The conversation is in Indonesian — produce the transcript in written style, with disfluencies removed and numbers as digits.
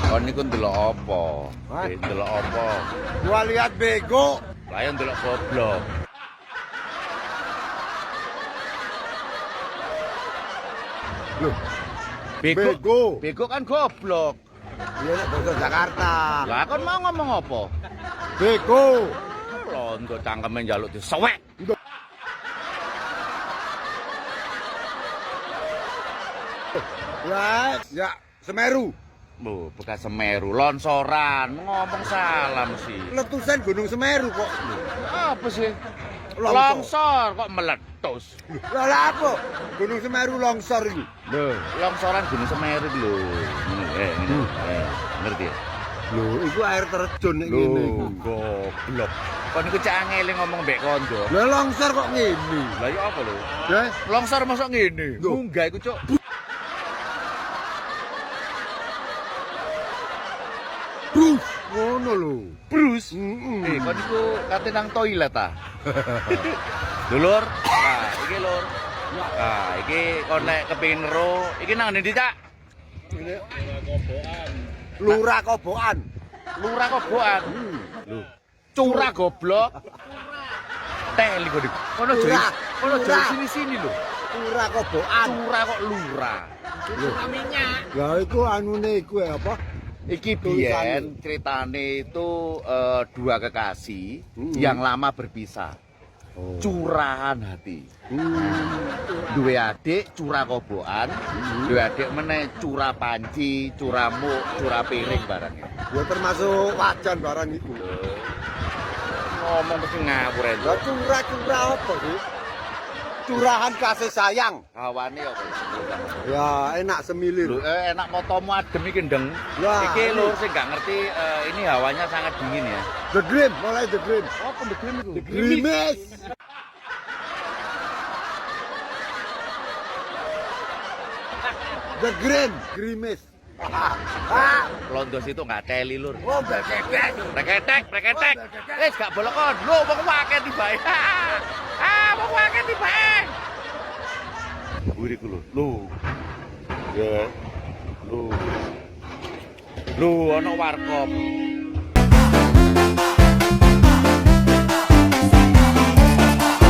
Kon niku ndelok apa? Ndelok apa? Gua lihat bego. Lah ya ndelok goblok. Loh, Bego. Bego kan goblok. iya nek basa Jakarta. Lah kon mau ngomong apa? Bego. Londo cangkeme njaluk disewek. Lah, ya Semeru. Bu, bekas Semeru, longsoran, ngomong salam sih. Letusan Gunung Semeru kok. Apa sih? Longsor. Longsor kok meletus. Lah apa? Gunung Semeru longsor iki. Loh, longsoran Gunung Semeru lho. Ngene. Ngerti ya? Lho, iku air terjun nek ngene iku. Goblok. Kon niku cak angele ngomong mbek kondo. Lah longsor kok ngene. Lah ya apa lho? Ya, Longsor masuk ngene. Loh. Munggah iku, Cuk. brus. Ngono lho. Brus. Heeh. Kon niku kate nang toilet ta. Dulur. Nah, iki lur. Nah, iki kon nek kepengin ero, iki nang ndi, Cak? Lurah Kobokan. Lurah Kobokan. Lho, curah goblok. Teli kok. Kono Lurah. jauh sini-sini lho. Lurah Kobokan. Curah kok lurah. Lurah minyak. Lah iku anune iku apa? Iki biyen ceritane itu dua kekasih yang lama berpisah. Curahan hati. Duwe adik curah kobokan, duwe adik meneh curah panci, curah muk, curah piring barangnya. Ya termasuk wajan barang iku. Ngomong mesti ngawur ae. Lah curah-curah apa sih? Curahan kasih sayang. Hawane apa? Ya enak semilir. Lho, enak motomu adem iki ndeng. Wah, Iki ini. lur sing gak ngerti ini hawanya sangat dingin ya. The Grim, mulai The Grim. Apa The Grim itu? Grimis. The Grim, Grimis. Londos itu nggak teli lur. Oh, beketek. Preketek. Gak bolokon. Lho, wong akeh tibae. Wong akeh tibae. Buriku lho. Ya. Lho. Lho ana warkop.